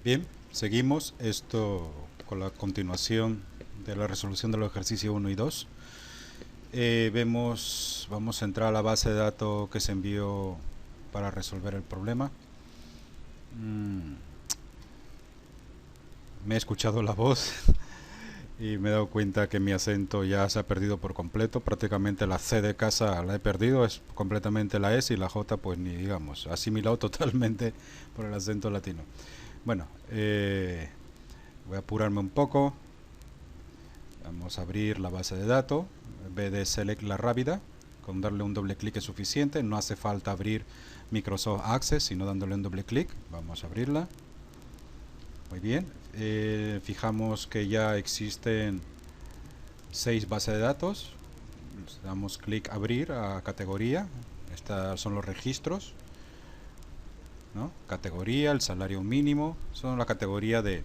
Bien, seguimos esto con la continuación de la resolución de los ejercicios 1 y 2. Vamos a entrar a la base de datos que se envió para resolver el problema. Me he escuchado la voz y me he dado cuenta que mi acento ya se ha perdido por completo. Prácticamente la C de casa la he perdido, es completamente la S, y la J pues ni digamos, asimilado totalmente por el acento latino. Bueno, voy a apurarme un poco. Vamos a abrir la base de datos. En vez de select la rápida, con darle un doble clic es suficiente. No hace falta abrir Microsoft Access, sino dándole un doble clic. Vamos a abrirla. Muy bien. Fijamos que ya existen 6 bases de datos. Damos clic abrir a categoría. Estos son los registros, ¿no? Categoría, el salario mínimo. Son la categoría de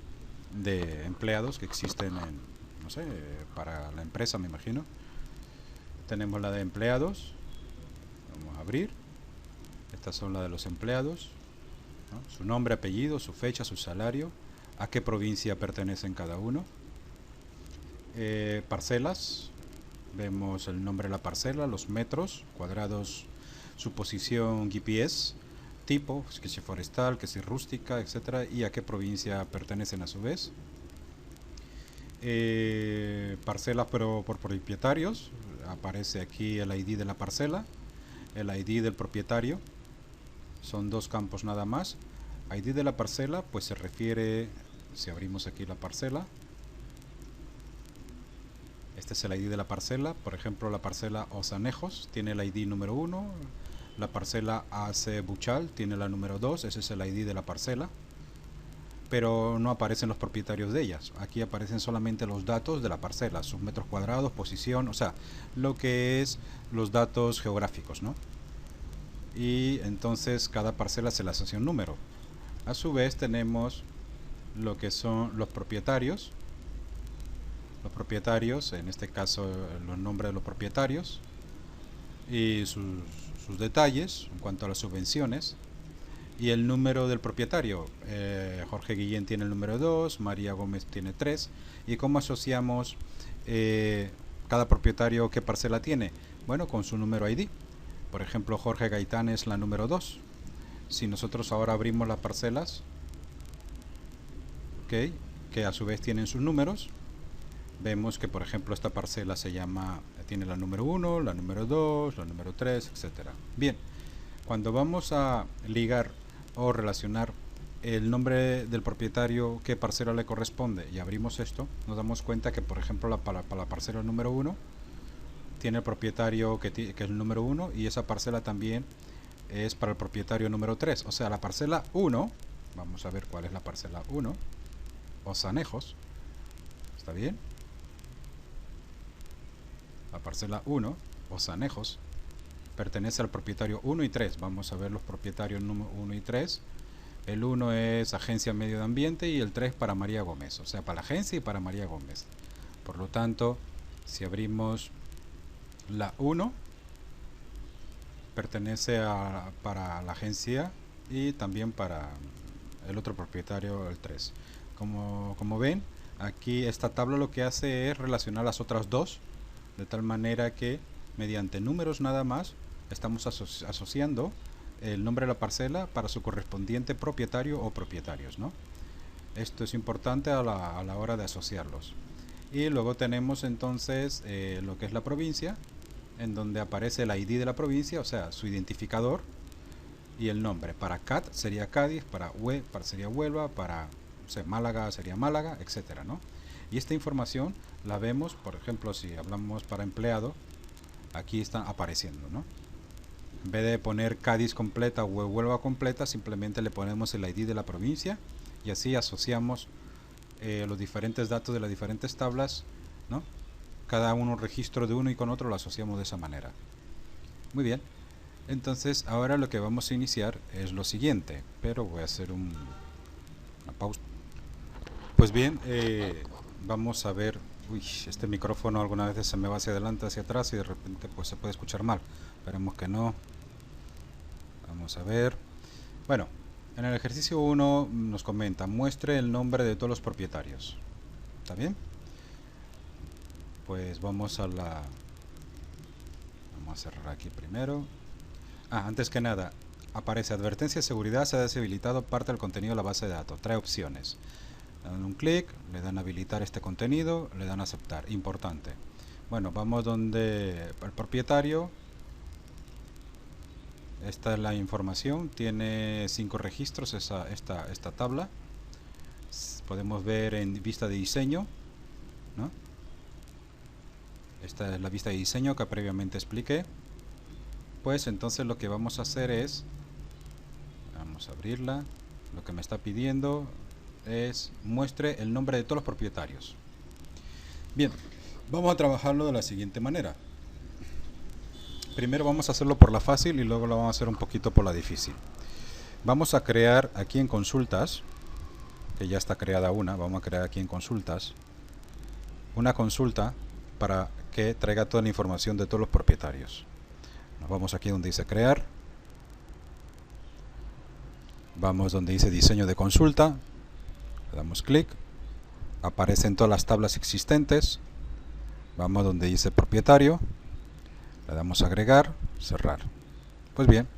empleados que existen en, no sé, para la empresa, me imagino. Tenemos la de empleados. Vamos a abrir. Estas son las de los empleados, ¿no? Su nombre, apellido, su fecha, su salario, a qué provincia pertenecen cada uno. Parcelas. Vemos el nombre de la parcela, los metros cuadrados, su posición GPS, tipo, que si forestal, que si rústica, etcétera, y a qué provincia pertenecen a su vez. Parcelas pero por propietarios. Aparece aquí el ID de la parcela, el ID del propietario. Son 2 campos nada más. ID de la parcela pues se refiere, si abrimos aquí la parcela, este es el ID de la parcela. Por ejemplo, la parcela Osanejos tiene el ID número 1, la parcela AC Buchal tiene la número 2, ese es el ID de la parcela, pero no aparecen los propietarios de ellas. Aquí aparecen solamente los datos de la parcela, sus metros cuadrados, posición, o sea, lo que es los datos geográficos, ¿no? Y entonces cada parcela se le asocia un número. A su vez tenemos lo que son los propietarios. Los propietarios, en este caso los nombres de los propietarios y sus detalles en cuanto a las subvenciones. Y el número del propietario, Jorge Guillén tiene el número 2, María Gómez tiene 3. ¿Y cómo asociamos cada propietario qué parcela tiene? Bueno, con su número ID. Por ejemplo, Jorge Gaitán es la número 2. Si nosotros ahora abrimos las parcelas, ¿okay?, que a su vez tienen sus números, vemos que por ejemplo esta parcela tiene la número 1, la número 2, la número 3, etcétera. Bien, cuando vamos a ligar o relacionar el nombre del propietario, qué parcela le corresponde, y abrimos esto, nos damos cuenta que por ejemplo para la parcela número 1 tiene el propietario que es el número 1, y esa parcela también es para el propietario número 3. O sea, la parcela 1, vamos a ver cuál es la parcela 1, Osanejos, ¿está bien? La parcela 1, Osanejos, pertenece al propietario 1 y 3. Vamos a ver los propietarios 1 y 3. El 1 es Agencia Medio Ambiente y el 3 para María Gómez, o sea, para la agencia y para María Gómez. Por lo tanto, si abrimos la 1, pertenece para la agencia y también para el otro propietario, el 3. Como ven, aquí esta tabla lo que hace es relacionar las otras dos, de tal manera que mediante números nada más estamos asociando el nombre de la parcela para su correspondiente propietario o propietarios, ¿no? Esto es importante a la hora de asociarlos. Y luego tenemos entonces lo que es la provincia, en donde aparece el ID de la provincia, o sea, su identificador y el nombre. Para CAT sería Cádiz, para sería Huelva, para, o sea, Málaga sería Málaga, etcétera, ¿no? Y esta información la vemos, por ejemplo, si hablamos para empleado, aquí están apareciendo, ¿no? En vez de poner Cádiz completa o Huelva completa, simplemente le ponemos el ID de la provincia y así asociamos los diferentes datos de las diferentes tablas, ¿no? Cada uno registro de uno y con otro lo asociamos de esa manera. Muy bien, entonces ahora lo que vamos a iniciar es lo siguiente, pero voy a hacer una pausa. Pues bien, vamos a ver. Uy, este micrófono algunas veces se me va hacia adelante, hacia atrás y de repente pues se puede escuchar mal. Esperemos que no. Vamos a ver. Bueno, En el ejercicio 1 nos comenta, muestre el nombre de todos los propietarios. ¿Está bien? Pues vamos a cerrar aquí primero. Antes que nada, aparece advertencia de seguridad, se ha deshabilitado parte del contenido de la base de datos. Trae opciones. Le dan un clic, le dan a habilitar este contenido, le dan a aceptar. Importante. Bueno, vamos donde el propietario. Esta es la información, tiene 5 registros esta tabla. Podemos ver en vista de diseño, ¿no? Esta es la vista de diseño que previamente expliqué. Pues entonces lo que vamos a hacer es, vamos a abrirla. Lo que me está pidiendo es muestre el nombre de todos los propietarios. Bien, vamos a trabajarlo de la siguiente manera. Primero vamos a hacerlo por la fácil y luego lo vamos a hacer un poquito por la difícil. Vamos a crear aquí en consultas, que ya está creada una, vamos a crear aquí en consultas una consulta para que traiga toda la información de todos los propietarios. Nos vamos aquí donde dice crear, vamos donde dice diseño de consulta, le damos clic, aparecen todas las tablas existentes, vamos donde dice propietario, le damos a agregar, cerrar. Pues bien,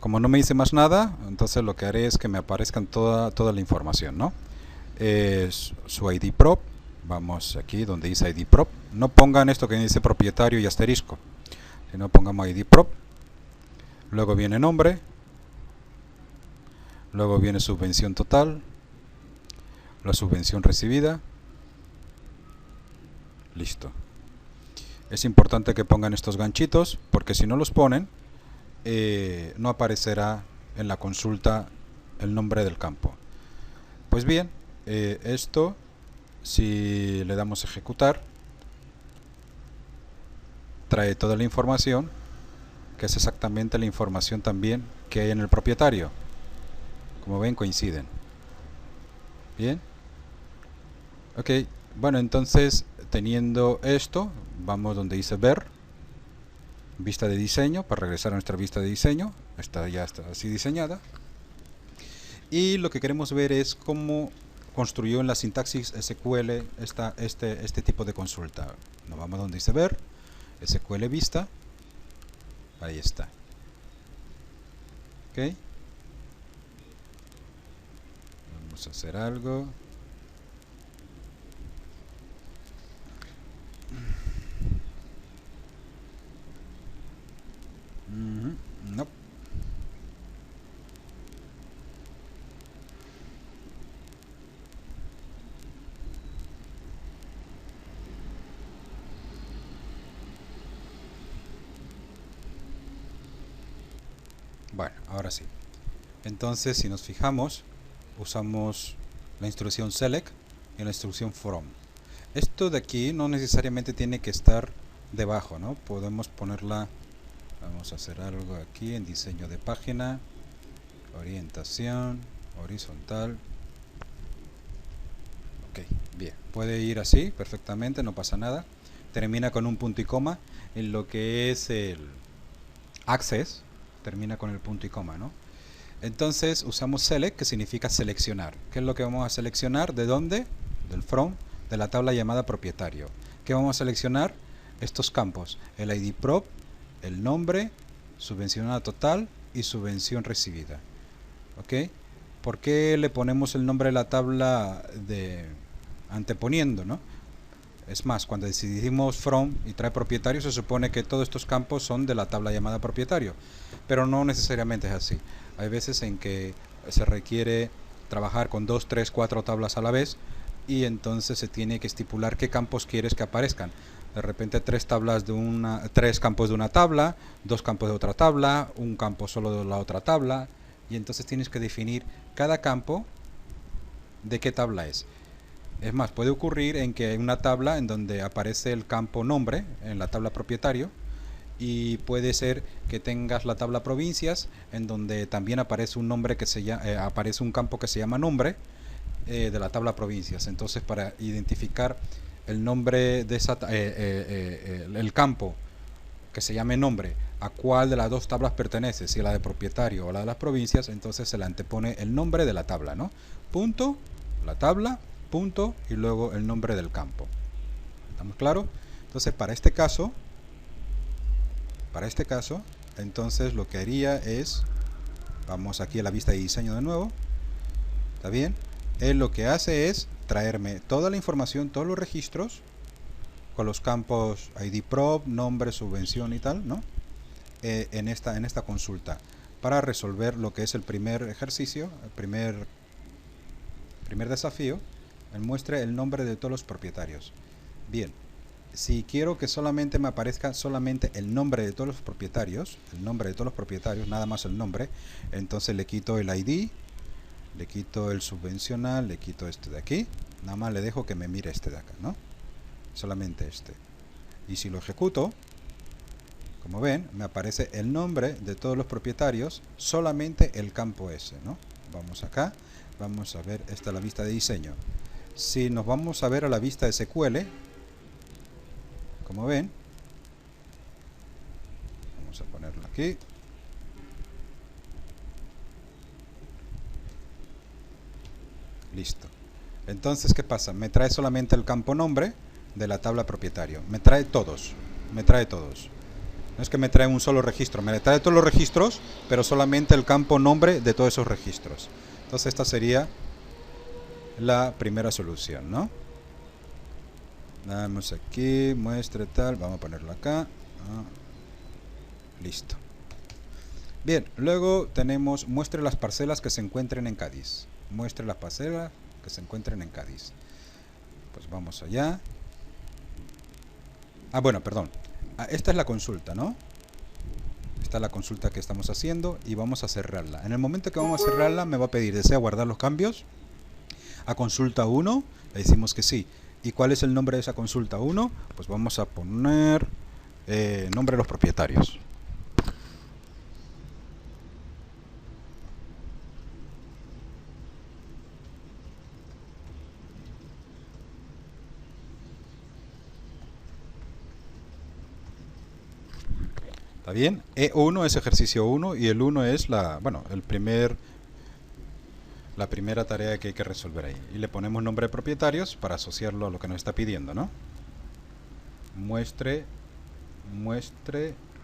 como no me dice más nada, entonces lo que haré es que me aparezcan toda la información, ¿no? Es su ID prop, vamos aquí donde dice ID prop, no pongan esto que dice propietario y asterisco, sino pongamos ID prop, luego viene nombre, luego viene subvención total, la subvención recibida, listo. Es importante que pongan estos ganchitos porque si no los ponen no aparecerá en la consulta el nombre del campo. Pues bien, esto si le damos a ejecutar trae toda la información, que es exactamente la información también que hay en el propietario. Como ven, coinciden. Bien. Ok, bueno, entonces teniendo esto, vamos donde dice ver, vista de diseño, para regresar a nuestra vista de diseño. Esta ya está así diseñada. Y lo que queremos ver es cómo construyó en la sintaxis SQL este tipo de consulta. Nos vamos donde dice ver, SQL vista, ahí está. Ok. Vamos a hacer algo. No. Bueno, ahora sí. Entonces, si nos fijamos, usamos la instrucción select y la instrucción from. Esto de aquí no necesariamente tiene que estar debajo, ¿no? Podemos ponerla, vamos a hacer algo aquí en diseño de página, orientación, horizontal. Ok, bien, puede ir así perfectamente, no pasa nada. Termina con un punto y coma en lo que es el access, termina con el punto y coma, ¿no? Entonces usamos select, que significa seleccionar. ¿Qué es lo que vamos a seleccionar? ¿De dónde? Del from, de la tabla llamada propietario. ¿Qué vamos a seleccionar? Estos campos, el ID prop, el nombre, subvencionada total y subvención recibida. ¿Ok? ¿Por qué le ponemos el nombre de la tabla de anteponiendo, ¿no? Es más, cuando decidimos from y trae propietario, se supone que todos estos campos son de la tabla llamada propietario, pero no necesariamente es así. Hay veces en que se requiere trabajar con 2, 3, 4 tablas a la vez y entonces se tiene que estipular qué campos quieres que aparezcan. De repente 3 campos de una tabla, 2 campos de otra tabla, un campo solo de la otra tabla, y entonces tienes que definir cada campo de qué tabla es. Es más, puede ocurrir en que hay una tabla en donde aparece el campo nombre, en la tabla propietario, y puede ser que tengas la tabla provincias, en donde también aparece un nombre que aparece un campo que se llama nombre de la tabla provincias. Entonces, para identificar el nombre de el campo que se llame nombre, a cuál de las dos tablas pertenece, si la de propietario o la de las provincias, entonces se le antepone el nombre de la tabla, ¿no? Punto, la tabla, punto, y luego el nombre del campo. ¿Estamos claros? Entonces, para este caso, entonces lo que haría es, vamos aquí a la vista de diseño de nuevo, ¿está bien? Él lo que hace es traerme toda la información, todos los registros, con los campos ID prop, nombre, subvención y tal, ¿no? En esta consulta, para resolver lo que es el primer ejercicio, el primer desafío, el muestre el nombre de todos los propietarios. Bien, si quiero que solamente me aparezca solamente el nombre de todos los propietarios, nada más el nombre, entonces le quito el ID, le quito el subvencional, le quito este de aquí, nada más le dejo que me mire este de acá, ¿no? Solamente este. Y si lo ejecuto, como ven, me aparece el nombre de todos los propietarios, solamente el campo S, ¿no? Vamos acá, vamos a ver, esta es la vista de diseño. Si nos vamos a ver a la vista de SQL, como ven, vamos a ponerlo aquí. Listo. Entonces, ¿qué pasa? Me trae solamente el campo nombre de la tabla propietario. Me trae todos. No es que me trae un solo registro, me trae todos los registros, pero solamente el campo nombre de todos esos registros. Entonces esta sería la primera solución, ¿no? Vamos aquí, muestre tal, vamos a ponerlo acá. Listo. Bien, luego tenemos muestre las parcelas que se encuentren en Cádiz. Muestre las parcelas que se encuentren en Cádiz. Pues vamos allá. Bueno, perdón. Esta es la consulta, ¿no? Esta es la consulta que estamos haciendo y vamos a cerrarla. En el momento que vamos a cerrarla me va a pedir, ¿desea guardar los cambios? A consulta 1, le decimos que sí. ¿Y cuál es el nombre de esa consulta 1? Pues vamos a poner nombre de los propietarios. ¿Está bien? E1 es ejercicio 1 y el 1 es la primera tarea que hay que resolver ahí. Y le ponemos nombre de propietarios para asociarlo a lo que nos está pidiendo, ¿no? Muestre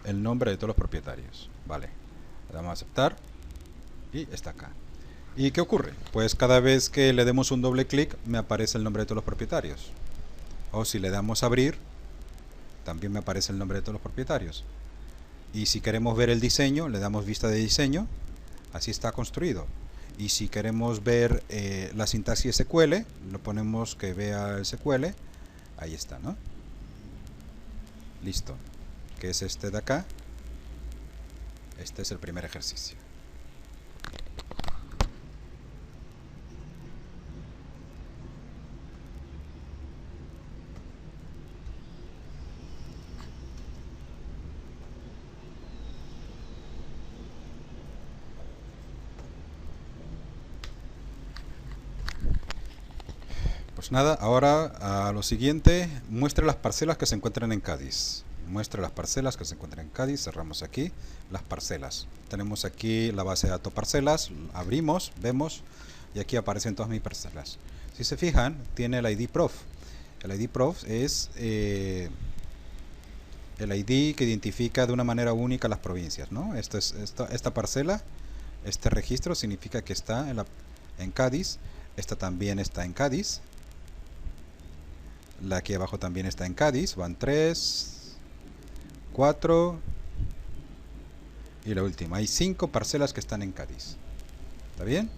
el nombre de todos los propietarios. Vale. Le damos a aceptar y está acá. ¿Y qué ocurre? Pues cada vez que le demos un doble clic me aparece el nombre de todos los propietarios. O si le damos a abrir, también me aparece el nombre de todos los propietarios. Y si queremos ver el diseño, le damos vista de diseño. Así está construido. Y si queremos ver la sintaxis SQL, lo ponemos que vea el SQL. Ahí está, ¿no? Listo. Que es este de acá. Este es el primer ejercicio. Pues nada, ahora a lo siguiente, muestre las parcelas que se encuentran en Cádiz. Muestre las parcelas que se encuentran en Cádiz, cerramos aquí, las parcelas. Tenemos aquí la base de datos parcelas, abrimos, vemos, y aquí aparecen todas mis parcelas. Si se fijan, tiene el ID prof. El ID prof es el ID que identifica de una manera única las provincias, ¿no? Esta parcela, este registro significa que está en Cádiz, esta también está en Cádiz. La aquí abajo también está en Cádiz, van 3, 4 y la última. Hay 5 parcelas que están en Cádiz. ¿Está bien?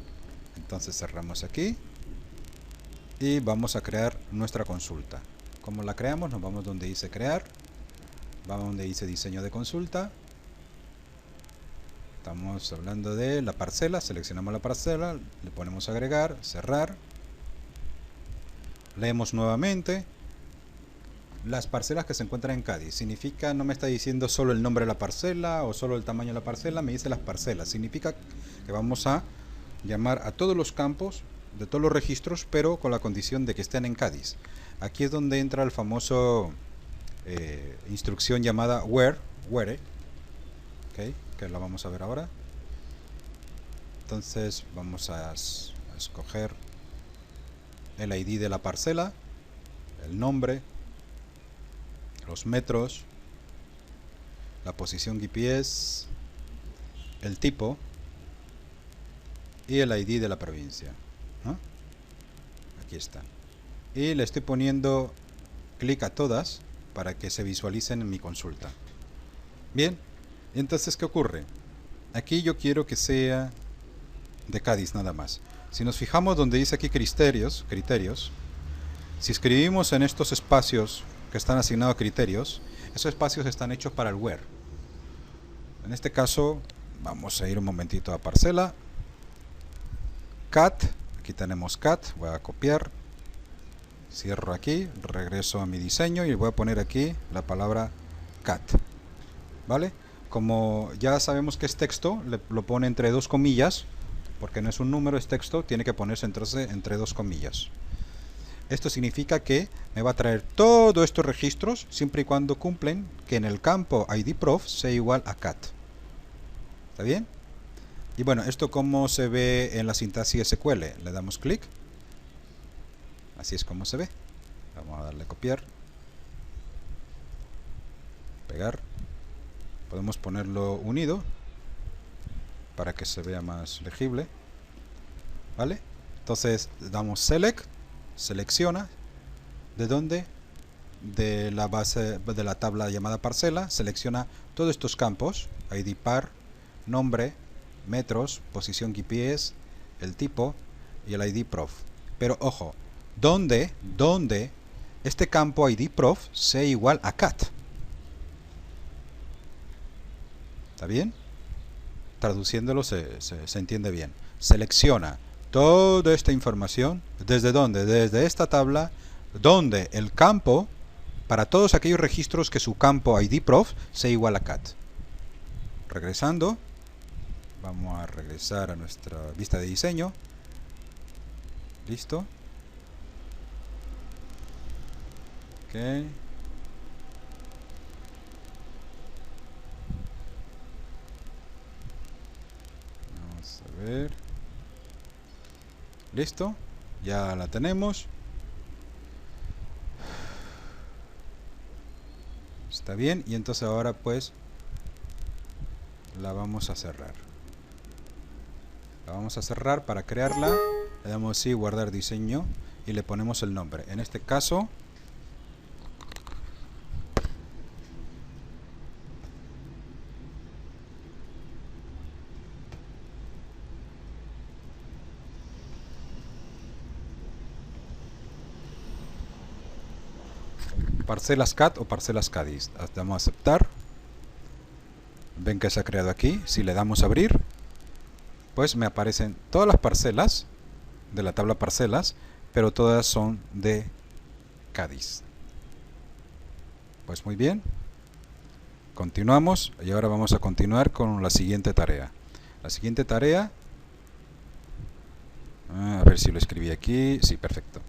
Entonces cerramos aquí y vamos a crear nuestra consulta. ¿Cómo la creamos? Nos vamos donde dice crear, vamos donde dice diseño de consulta. Estamos hablando de la parcela, seleccionamos la parcela, le ponemos agregar, cerrar. Leemos nuevamente las parcelas que se encuentran en Cádiz. Significa, no me está diciendo solo el nombre de la parcela o solo el tamaño de la parcela, me dice las parcelas. Significa que vamos a llamar a todos los campos de todos los registros, pero con la condición de que estén en Cádiz. Aquí es donde entra el famoso instrucción llamada where, okay, que la vamos a ver ahora. Entonces vamos a escoger el ID de la parcela, el nombre, los metros, la posición GPS, el tipo y el ID de la provincia, ¿no? Aquí está. Y le estoy poniendo clic a todas para que se visualicen en mi consulta. Bien, entonces ¿qué ocurre? Aquí yo quiero que sea de Cádiz nada más. Si nos fijamos donde dice aquí criterios, si escribimos en estos espacios que están asignados a criterios, esos espacios están hechos para el where. En este caso vamos a ir un momentito a parcela, cat, aquí tenemos cat, voy a copiar, cierro aquí, regreso a mi diseño y voy a poner aquí la palabra cat, ¿vale? Como ya sabemos que es texto, lo pone entre dos comillas, porque no es un número, es texto, tiene que ponerse entonces entre dos comillas. Esto significa que me va a traer todos estos registros siempre y cuando cumplen que en el campo IDProf sea igual a cat. ¿Está bien? Y bueno, esto como se ve en la sintaxis SQL. Le damos clic. Así es como se ve. Vamos a darle a copiar. Pegar. Podemos ponerlo unido para que se vea más legible. ¿Vale? Entonces damos select. Selecciona. ¿De dónde? De la base de la tabla llamada parcela. Selecciona todos estos campos. ID par, nombre, metros, posición GPS, el tipo y el ID prof. Pero ojo, ¿dónde este campo ID prof sea igual a cat? ¿Está bien? Traduciéndolo se entiende bien. Selecciona toda esta información. ¿Desde dónde? Desde esta tabla, donde el campo, para todos aquellos registros que su campo ID prof sea igual a cat. Regresando, vamos a regresar a nuestra vista de diseño. Listo. Ok. Vamos a ver. Listo. Ya la tenemos. Está bien. Y entonces ahora pues la vamos a cerrar. La vamos a cerrar para crearla. Le damos sí, guardar diseño y le ponemos el nombre. En este caso, parcelas cat o parcelas Cádiz. Damos a aceptar. Ven que se ha creado aquí. Si le damos a abrir, pues me aparecen todas las parcelas de la tabla parcelas, pero todas son de Cádiz. Pues muy bien, continuamos y ahora vamos a continuar con la siguiente tarea. La siguiente tarea, a ver si lo escribí aquí, sí, perfecto.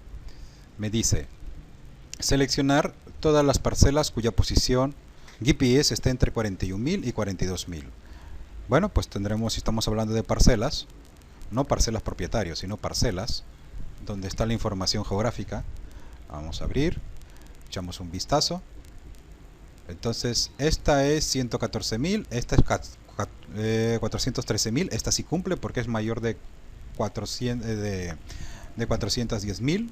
Me dice seleccionar todas las parcelas cuya posición GPS está entre 41.000 y 42.000. Bueno, pues tendremos, si estamos hablando de parcelas, no parcelas propietarios, sino parcelas, donde está la información geográfica. Vamos a abrir, echamos un vistazo. Entonces, esta es 114.000, esta es 413.000, esta sí cumple porque es mayor de 410.000.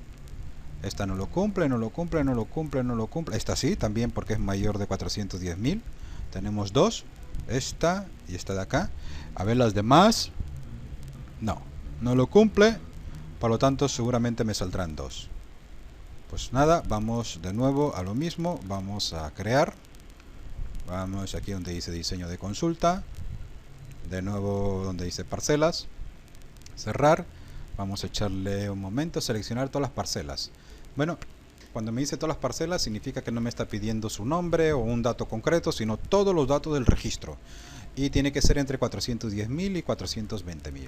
Esta no lo cumple, no lo cumple, no lo cumple, no lo cumple. Esta sí, también porque es mayor de 410.000. Tenemos dos, esta y esta de acá. A ver las demás. No lo cumple, por lo tanto seguramente me saldrán dos. Pues nada, vamos de nuevo a lo mismo, vamos a crear. Vamos aquí donde dice diseño de consulta, de nuevo donde dice parcelas, cerrar. Vamos a echarle un momento, seleccionar todas las parcelas. Bueno, cuando me dice todas las parcelas significa que no me está pidiendo su nombre o un dato concreto, sino todos los datos del registro. Y tiene que ser entre 410.000 y 420.000.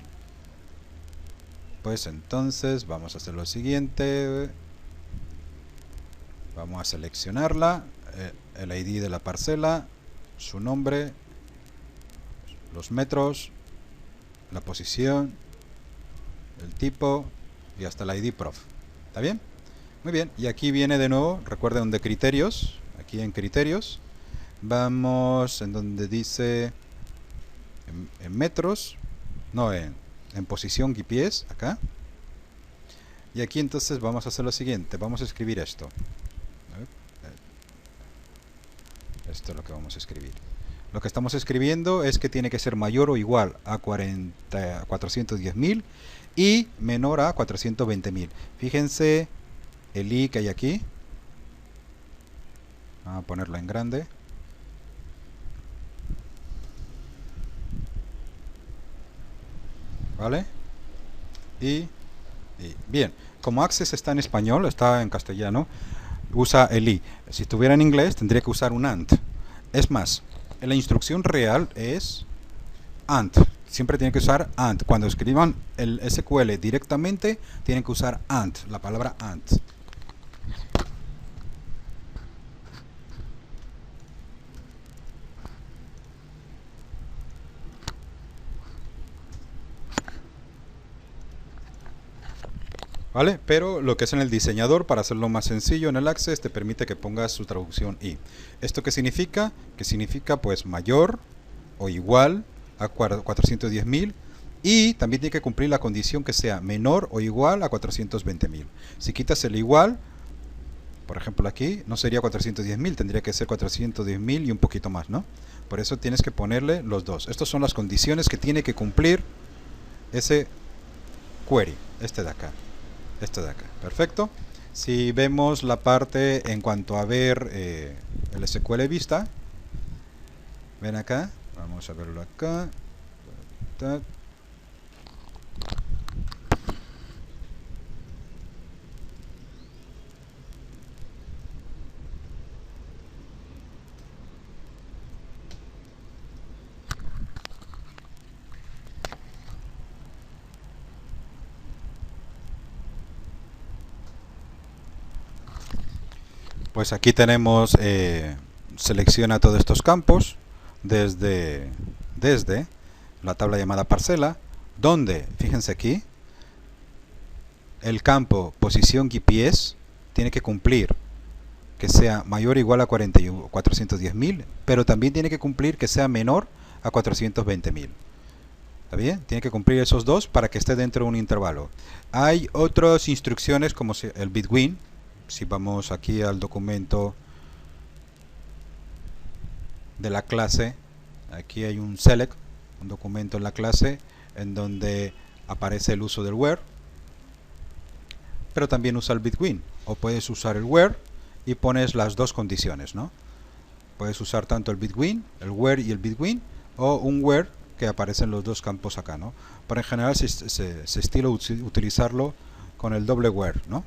Pues entonces vamos a hacer lo siguiente. Vamos a seleccionarla. el ID de la parcela, su nombre, los metros, la posición, el tipo y hasta el ID prof. ¿Está bien? Muy bien, y aquí viene de nuevo, recuerden, de criterios, aquí en criterios, vamos en donde dice en metros, no, en posición GPS, acá. Y aquí entonces vamos a hacer lo siguiente, vamos a escribir esto. Esto es lo que vamos a escribir. Lo que estamos escribiendo es que tiene que ser mayor o igual a 410.000 y menor a 420.000. Fíjense el i que hay aquí. Vamos a ponerlo en grande. ¿Vale? Y bien, como Access está en español, está en castellano, usa el i. Si estuviera en inglés tendría que usar un AND. Es más, la instrucción real es AND. Siempre tienen que usar AND. Cuando escriban el SQL directamente, tienen que usar AND, la palabra AND. ¿Vale? Pero lo que es en el diseñador, para hacerlo más sencillo en el Access, te permite que pongas su traducción i. ¿Esto qué significa? Que significa pues mayor o igual a 410.000 y también tiene que cumplir la condición que sea menor o igual a 420.000. Si quitas el igual, por ejemplo aquí, no sería 410.000, tendría que ser 410.000 y un poquito más, ¿no? Por eso tienes que ponerle los dos. Estas son las condiciones que tiene que cumplir ese query, este de acá. Esto de acá, perfecto. Si vemos la parte en cuanto a ver el SQL vista, ven acá, vamos a verlo acá. Pues aquí tenemos, selecciona todos estos campos desde la tabla llamada parcela, donde, fíjense aquí, el campo posición GPS tiene que cumplir que sea mayor o igual a 410.000, pero también tiene que cumplir que sea menor a 420.000. ¿Está bien? Tiene que cumplir esos dos para que esté dentro de un intervalo. Hay otras instrucciones como el between. Si vamos aquí al documento de la clase, aquí hay un select, un documento en la clase en donde aparece el uso del where, pero también usa el between, o puedes usar el where y pones las dos condiciones, ¿no? Puedes usar tanto el between, el where y el between, o un where que aparecen los dos campos acá, ¿no? Pero en general se estila utilizarlo con el doble where, ¿no?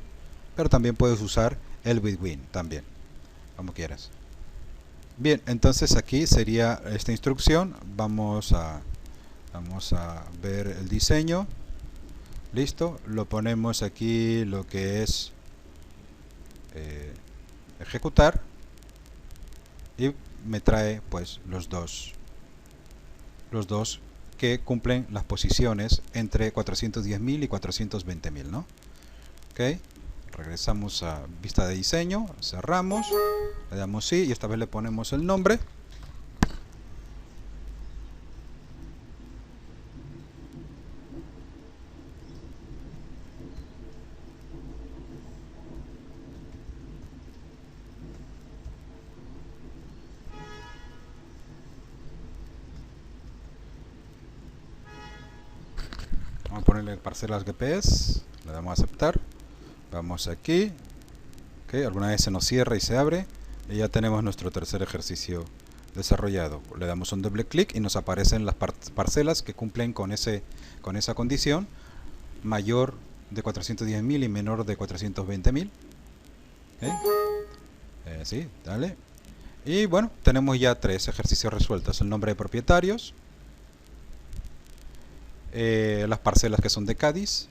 Pero también puedes usar el between también, como quieras. Bien, entonces aquí sería esta instrucción. Vamos a ver el diseño. Listo, lo ponemos aquí lo que es ejecutar y me trae pues los dos que cumplen las posiciones entre 410.000 y 420.000, ¿no? Ok. Regresamos a vista de diseño, cerramos, le damos sí y esta vez le ponemos el nombre. Vamos a ponerle parcelas GPS, le damos a aceptar. Vamos aquí, okay, alguna vez se nos cierra y se abre y ya tenemos nuestro tercer ejercicio desarrollado. Le damos un doble clic y nos aparecen las parcelas que cumplen con esa condición, mayor de 410.000 y menor de 420.000. ¿Okay? Sí, dale. Y bueno, tenemos ya tres ejercicios resueltos: el nombre de propietarios, las parcelas que son de Cádiz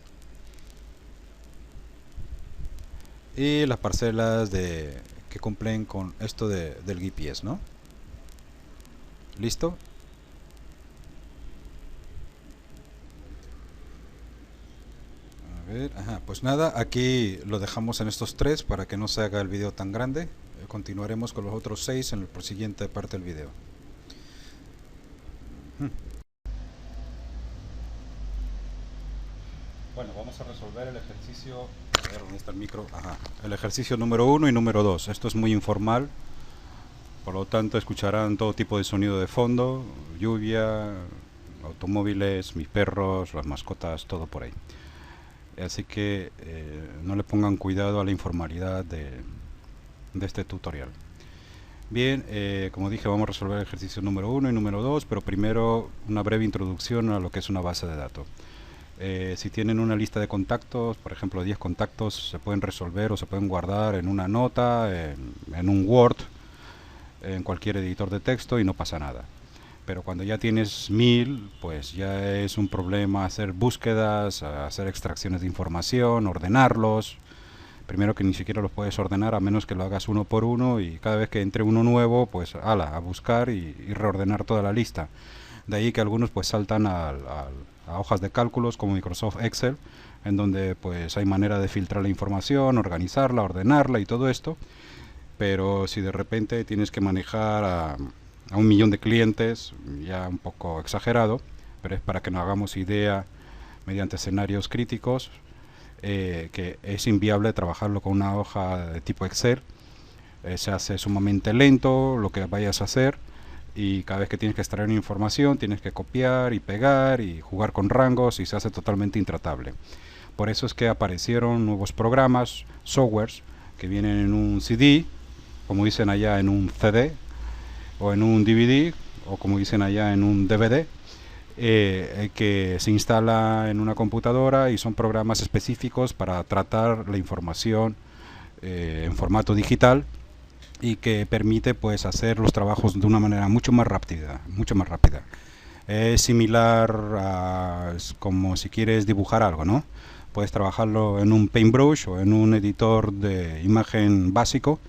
y las parcelas de que cumplen con esto del GPS, ¿no? ¿Listo? A ver, ajá, pues nada, aquí lo dejamos en estos 3 para que no se haga el video tan grande. Continuaremos con los otros 6 en la siguiente parte del video. Bueno, vamos a resolver el ejercicio. A ver, ¿dónde está el micro? Ajá. El ejercicio número 1 y número 2. Esto es muy informal, por lo tanto escucharán todo tipo de sonido de fondo, lluvia, automóviles, mis perros, las mascotas, todo por ahí. Así que no le pongan cuidado a la informalidad de este tutorial. Bien, como dije, vamos a resolver el ejercicio número 1 y número 2, pero primero una breve introducción a lo que es una base de datos. Si tienen una lista de contactos, por ejemplo 10 contactos, se pueden resolver o se pueden guardar en una nota, en un Word, en cualquier editor de texto y no pasa nada. Pero cuando ya tienes 1000, pues ya es un problema hacer búsquedas, hacer extracciones de información, ordenarlos. Primero que ni siquiera los puedes ordenar a menos que lo hagas uno por uno, y cada vez que entre uno nuevo, pues ala, a buscar y reordenar toda la lista. De ahí que algunos pues saltan a hojas de cálculos como Microsoft Excel, en donde pues hay manera de filtrar la información, organizarla, ordenarla y todo esto. Pero si de repente tienes que manejar a 1 millón de clientes, ya un poco exagerado, pero es para que nos hagamos idea mediante escenarios críticos, que es inviable trabajarlo con una hoja de tipo Excel. Se hace sumamente lento lo que vayas a hacer, y cada vez que tienes que extraer información tienes que copiar y pegar y jugar con rangos, y se hace totalmente intratable. Por eso es que aparecieron nuevos programas, softwares, que vienen en un CD, como dicen allá en un CD, o en un DVD, o como dicen allá en un DVD, que se instala en una computadora, y son programas específicos para tratar la información en formato digital, y que permite pues hacer los trabajos de una manera mucho más rápida, Es similar a como si quieres dibujar algo, ¿no? Puedes trabajarlo en un paintbrush o en un editor de imagen básico,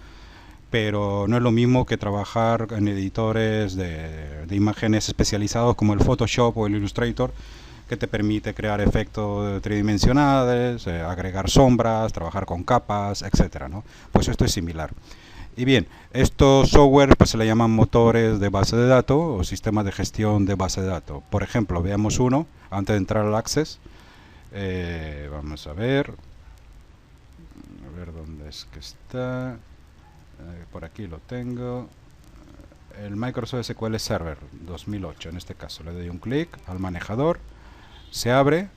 pero no es lo mismo que trabajar en editores de imágenes especializados como el Photoshop o el Illustrator, que te permite crear efectos tridimensionales, agregar sombras, trabajar con capas, etcétera, ¿no? Pues esto es similar. Y bien, estos software pues se le llaman motores de base de datos o sistemas de gestión de base de datos. Por ejemplo, veamos uno antes de entrar al Access. Vamos a ver dónde es que está. Por aquí lo tengo. El Microsoft SQL Server 2008, en este caso. Le doy un clic al manejador, se abre.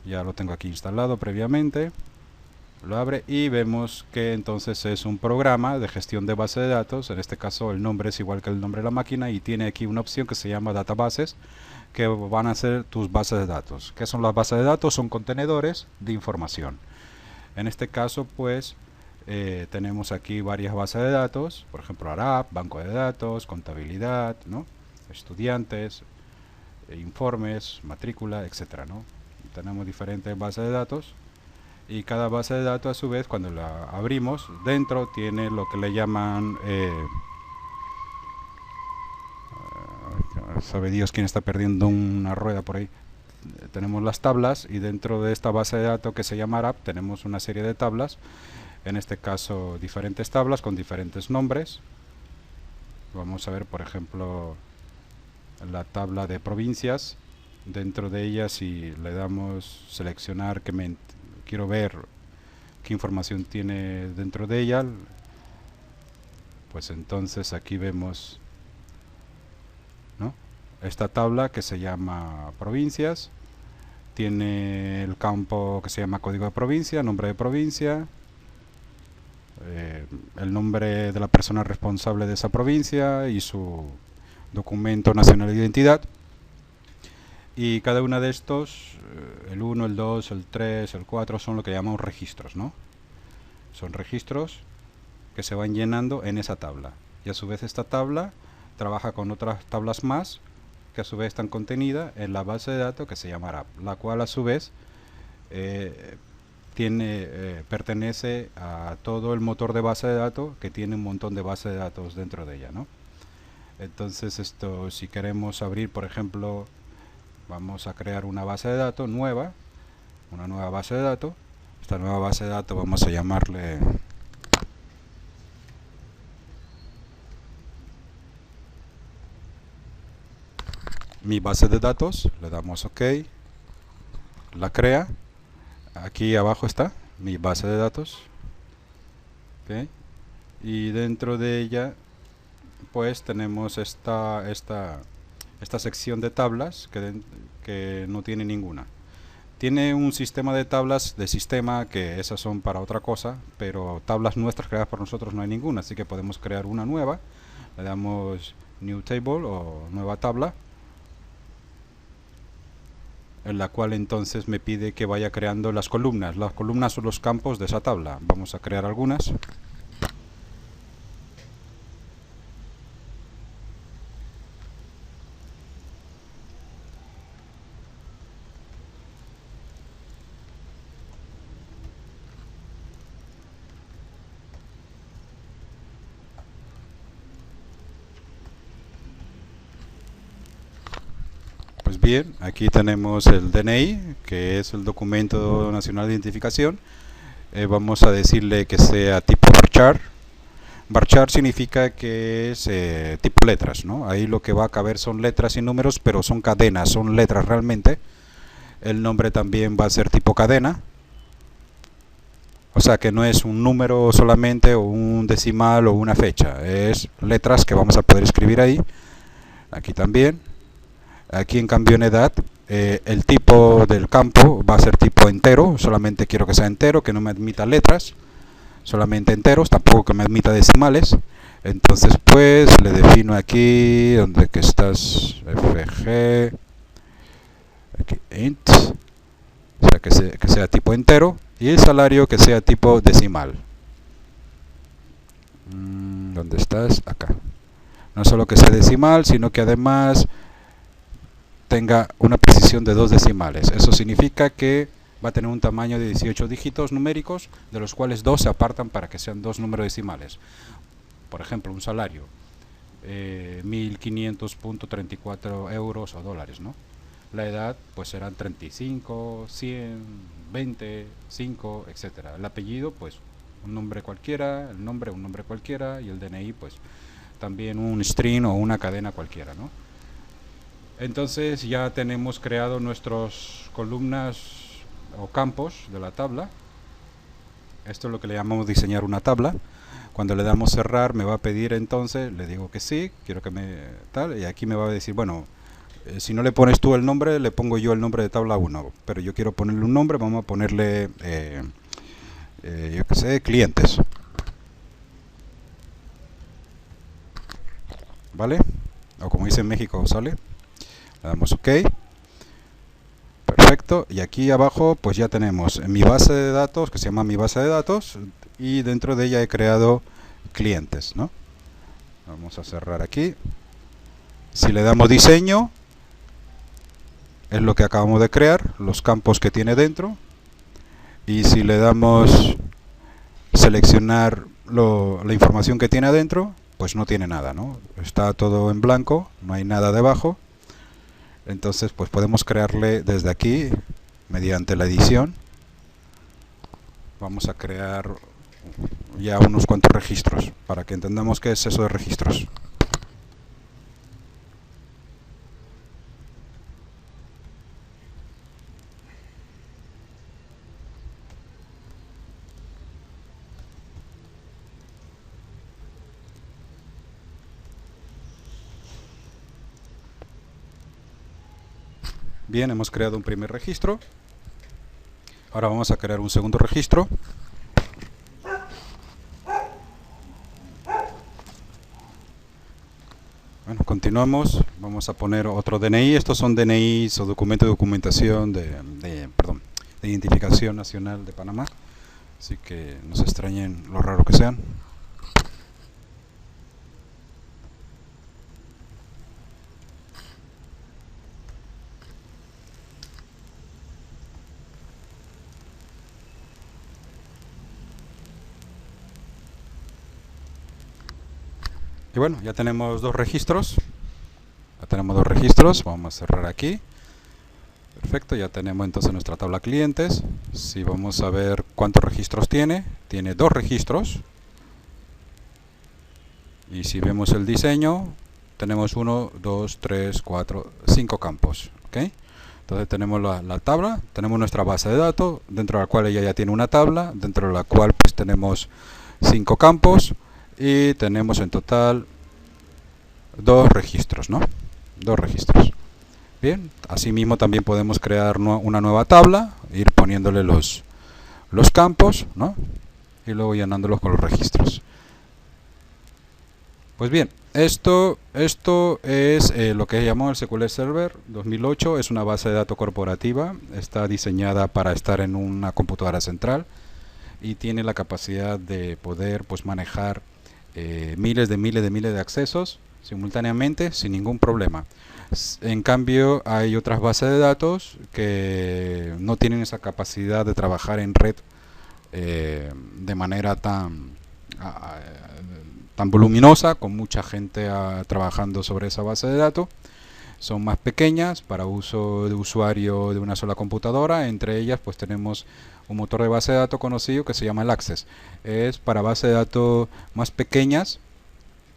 Ya lo tengo aquí instalado previamente. Lo abre y vemos que entonces es un programa de gestión de base de datos. En este caso el nombre es igual que el nombre de la máquina, y tiene aquí una opción que se llama databases, que van a ser tus bases de datos. ¿Qué son las bases de datos? Son contenedores de información. En este caso pues tenemos aquí varias bases de datos, por ejemplo ARAP, banco de datos, contabilidad, ¿no? Estudiantes, informes, matrícula, etcétera, ¿no? Tenemos diferentes bases de datos, y cada base de datos a su vez, cuando la abrimos, dentro tiene lo que le llaman sabe Dios quién está perdiendo una rueda por ahí. Tenemos las tablas, y dentro de esta base de datos que se llama ARAP tenemos una serie de tablas, en este caso diferentes tablas con diferentes nombres. Vamos a ver, por ejemplo, la tabla de provincias. Dentro de ella, si le damos seleccionar, que quiero ver qué información tiene dentro de ella, pues entonces aquí vemos, ¿no?, esta tabla que se llama provincias. Tiene el campo que se llama código de provincia, nombre de provincia, el nombre de la persona responsable de esa provincia y su documento nacional de identidad. Y cada una de estos, el 1, el 2, el 3, el 4, son lo que llamamos registros, ¿no? Son registros que se van llenando en esa tabla. Y a su vez esta tabla trabaja con otras tablas más, que a su vez están contenidas en la base de datos que se llama ARAP, la cual a su vez pertenece a todo el motor de base de datos que tiene un montón de bases de datos dentro de ella, ¿no? Entonces esto, si queremos abrir, por ejemplo, vamos a crear una base de datos nueva, una nueva base de datos. Esta nueva base de datos vamos a llamarle mi base de datos. Le damos OK, la crea. Aquí abajo está mi base de datos, ¿okay? Y dentro de ella pues tenemos esta sección de tablas que no tiene ninguna. Tiene un sistema de tablas de sistema que esas son para otra cosa, pero tablas nuestras creadas por nosotros no hay ninguna, así que podemos crear una nueva. Le damos New Table o nueva tabla, en la cual entonces me pide que vaya creando las columnas. Las columnas son los campos de esa tabla. Vamos a crear algunas. Pues bien, aquí tenemos el DNI, que es el Documento Nacional de Identificación. Vamos a decirle que sea tipo varchar. Varchar significa que es tipo letras, ¿no? Ahí lo que va a caber son letras y números, pero son cadenas, son letras realmente. El nombre también va a ser tipo cadena. O sea que no es un número solamente o un decimal o una fecha. Es letras que vamos a poder escribir ahí. Aquí también. Aquí en cambio en edad, el tipo del campo va a ser tipo entero. Solamente quiero que sea entero, que no me admita letras. Solamente enteros, tampoco que me admita decimales. Entonces pues le defino aquí donde que estás, fg, aquí int, o sea que sea tipo entero, y el salario que sea tipo decimal. ¿Dónde estás? Acá. No solo que sea decimal, sino que además tenga una precisión de 2 decimales. Eso significa que va a tener un tamaño de 18 dígitos numéricos, de los cuales 2 se apartan para que sean 2 números decimales. Por ejemplo, un salario, 1.500.34 euros o dólares, ¿no? La edad, pues serán 35, 100, 20, 5, etcétera. El apellido, pues un nombre cualquiera, el nombre, un nombre cualquiera, y el DNI, pues también un string o una cadena cualquiera, ¿no? Entonces ya tenemos creado nuestras columnas o campos de la tabla. Esto es lo que le llamamos diseñar una tabla. Cuando le damos cerrar me va a pedir, entonces le digo que sí, quiero que me tal, y aquí me va a decir, bueno, si no le pones tú el nombre, le pongo yo el nombre de tabla 1, pero yo quiero ponerle un nombre, vamos a ponerle yo qué sé, clientes, ¿vale? O como dice en México, sale. Le damos OK. Perfecto. Y aquí abajo pues ya tenemos mi base de datos, que se llama mi base de datos, y dentro de ella he creado clientes, ¿no? Vamos a cerrar aquí. Si le damos diseño, es lo que acabamos de crear, los campos que tiene dentro. Y si le damos seleccionar la información que tiene adentro, pues no tiene nada, ¿no? Está todo en blanco, no hay nada debajo. Entonces pues podemos crearle desde aquí, mediante la edición, vamos a crear ya unos cuantos registros, para que entendamos qué es eso de registros. Bien, hemos creado un primer registro. Ahora vamos a crear un segundo registro. Bueno, continuamos. Vamos a poner otro DNI. Estos son DNIs o documentos de documentación de identificación nacional de Panamá. Así que no se extrañen lo raro que sean. Y bueno, ya tenemos dos registros. Ya tenemos dos registros. Vamos a cerrar aquí. Perfecto, ya tenemos entonces nuestra tabla clientes. Si vamos a ver cuántos registros tiene dos registros. Y si vemos el diseño, tenemos 1, 2, 3, 4, 5 campos. ¿Okay? Entonces tenemos la tabla, tenemos nuestra base de datos, dentro de la cual ella ya tiene una tabla, dentro de la cual pues tenemos 5 campos y tenemos en total dos registros, ¿no? Dos registros. Bien, asimismo también podemos crear una nueva tabla, ir poniéndole los campos, ¿no? Y luego llenándolos con los registros. Pues bien, esto es lo que llamamos el SQL Server 2008. Es una base de datos corporativa. Está diseñada para estar en una computadora central y tiene la capacidad de poder pues manejar miles de accesos simultáneamente sin ningún problema. En cambio, hay otras bases de datos que no tienen esa capacidad de trabajar en red de manera tan voluminosa, con mucha gente trabajando sobre esa base de datos. Son más pequeñas para uso de usuario de una sola computadora. Entre ellas pues tenemos un motor de base de datos conocido que se llama el Access. Es para bases de datos más pequeñas.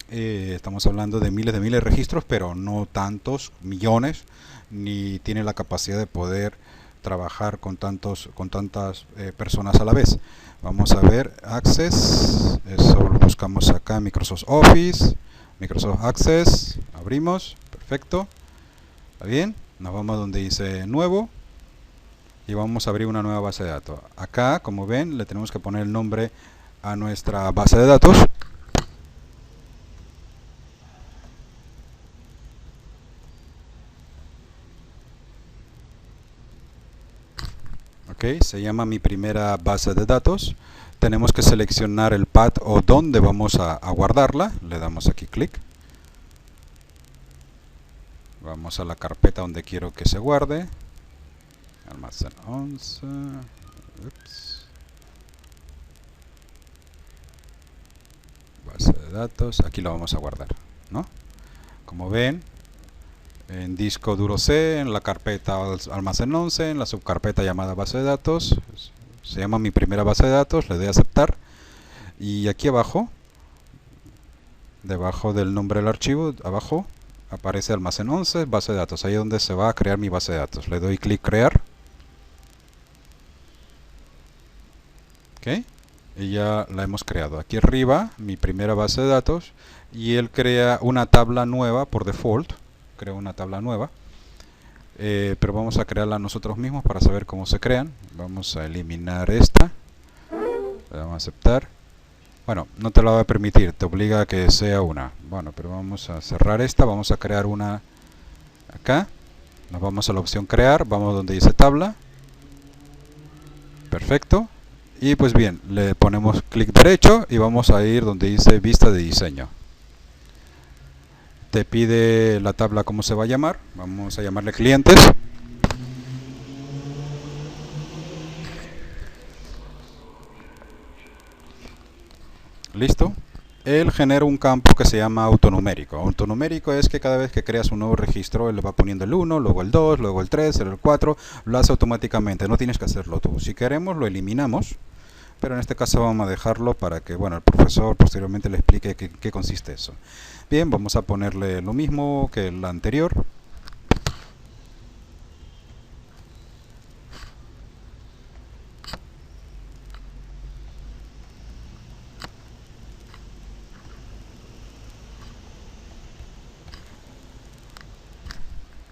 Estamos hablando de miles de registros, pero no tantos, millones, ni tiene la capacidad de poder trabajar con tantas personas a la vez. Vamos a ver Access, eso lo buscamos acá, Microsoft Office, Microsoft Access, abrimos, perfecto, está bien, nos vamos donde dice nuevo y vamos a abrir una nueva base de datos. Acá, como ven, le tenemos que poner el nombre a nuestra base de datos. Okay, se llama mi primera base de datos. Tenemos que seleccionar el path o dónde vamos a guardarla. Le damos aquí clic. Vamos a la carpeta donde quiero que se guarde. Almacén 11. Ups. Base de datos. Aquí lo vamos a guardar, ¿no? Como ven, en disco duro C, en la carpeta almacén 11, en la subcarpeta llamada base de datos, se llama mi primera base de datos, le doy a aceptar y aquí abajo, debajo del nombre del archivo, abajo aparece almacén 11, base de datos, ahí es donde se va a crear mi base de datos. Le doy clic crear. Ok, y ya la hemos creado. Aquí arriba, mi primera base de datos, y él crea una tabla nueva por default. Creo una tabla nueva, pero vamos a crearla nosotros mismos para saber cómo se crean. Vamos a eliminar esta, le vamos a aceptar. Bueno, no te la va a permitir, te obliga a que sea una. Bueno, pero vamos a cerrar esta, vamos a crear una acá. Nos vamos a la opción crear, vamos donde dice tabla. Perfecto. Y pues bien, le ponemos clic derecho y vamos a ir donde dice vista de diseño. Te pide la tabla cómo se va a llamar. Vamos a llamarle clientes. Listo. Él genera un campo que se llama autonumérico. Autonumérico es que cada vez que creas un nuevo registro, él le va poniendo el 1, luego el 2, luego el 3, el 4. Lo hace automáticamente, no tienes que hacerlo tú. Si queremos, lo eliminamos. Pero en este caso vamos a dejarlo para que bueno, el profesor posteriormente le explique qué consiste eso. Bien, vamos a ponerle lo mismo que el anterior.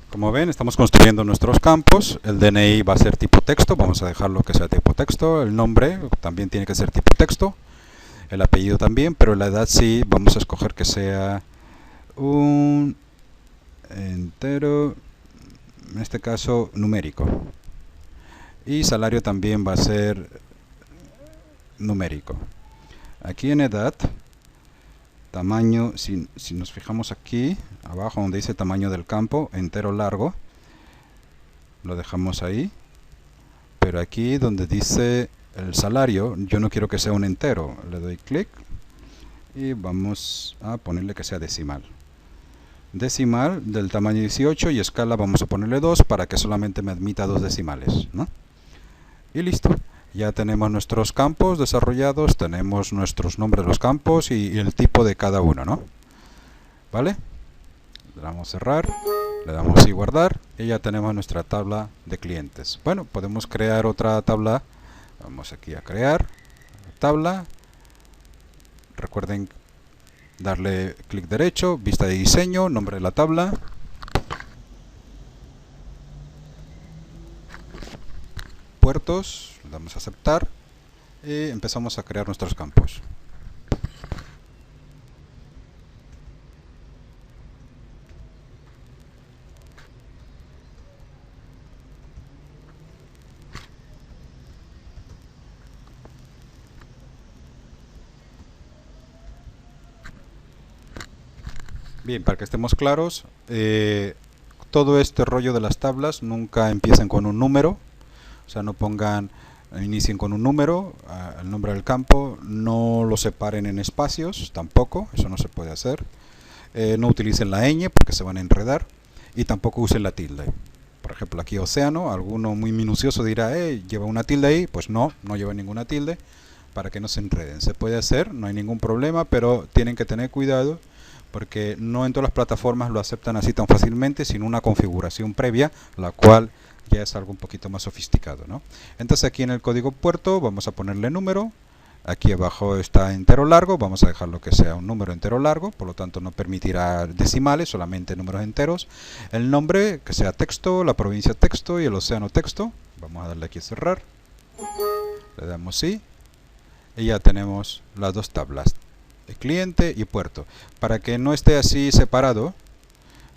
Como ven, estamos construyendo nuestros campos. El DNI va a ser tipo texto, vamos a dejarlo que sea tipo texto. El nombre también tiene que ser tipo texto. El apellido también, pero la edad sí, vamos a escoger que sea un entero, en este caso numérico. Y salario también va a ser numérico. Aquí en edad, tamaño, si nos fijamos aquí abajo donde dice tamaño del campo, entero largo, lo dejamos ahí. Pero aquí donde dice el salario, yo no quiero que sea un entero, le doy clic y vamos a ponerle que sea decimal. Decimal del tamaño 18 y escala vamos a ponerle 2 para que solamente me admita 2 decimales, ¿no? Y listo. Ya tenemos nuestros campos desarrollados, tenemos nuestros nombres de los campos y el tipo de cada uno, ¿no? ¿Vale? Le damos cerrar, le damos y guardar y ya tenemos nuestra tabla de clientes. Bueno, podemos crear otra tabla. Vamos aquí a crear tabla. Recuerden darle clic derecho, vista de diseño, nombre de la tabla. Puertos, le damos a aceptar y empezamos a crear nuestros campos. Bien, para que estemos claros, todo este rollo de las tablas nunca empiecen con un número, o sea, no pongan, inicien con un número, el nombre del campo, no lo separen en espacios, tampoco, eso no se puede hacer. No utilicen la ñ porque se van a enredar y tampoco usen la tilde. Por ejemplo, aquí océano, alguno muy minucioso dirá, lleva una tilde ahí, pues no, no lleva ninguna tilde para que no se enreden. Se puede hacer, no hay ningún problema, pero tienen que tener cuidado porque no en todas las plataformas lo aceptan así tan fácilmente, sin una configuración previa, la cual ya es algo un poquito más sofisticado, ¿no? Entonces aquí en el código puerto vamos a ponerle número. Aquí abajo está entero largo, vamos a dejarlo que sea un número entero largo, por lo tanto no permitirá decimales, solamente números enteros. El nombre que sea texto, la provincia texto y el océano texto. Vamos a darle aquí a cerrar. Le damos sí. Y ya tenemos las dos tablas, el cliente y puerto. Para que no esté así separado,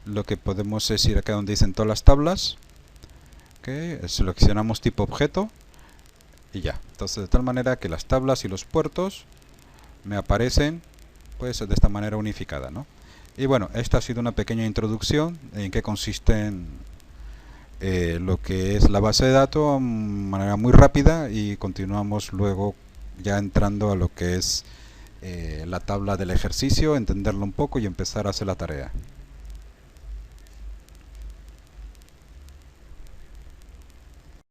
lo que podemos es ir acá donde dicen todas las tablas. Seleccionamos tipo objeto. Y ya, entonces de tal manera que las tablas y los puertos me aparecen pues de esta manera unificada, ¿no? Y bueno, esta ha sido una pequeña introducción en qué consisten lo que es la base de datos de manera muy rápida y continuamos luego ya entrando a lo que es la tabla del ejercicio, entenderlo un poco y empezar a hacer la tarea.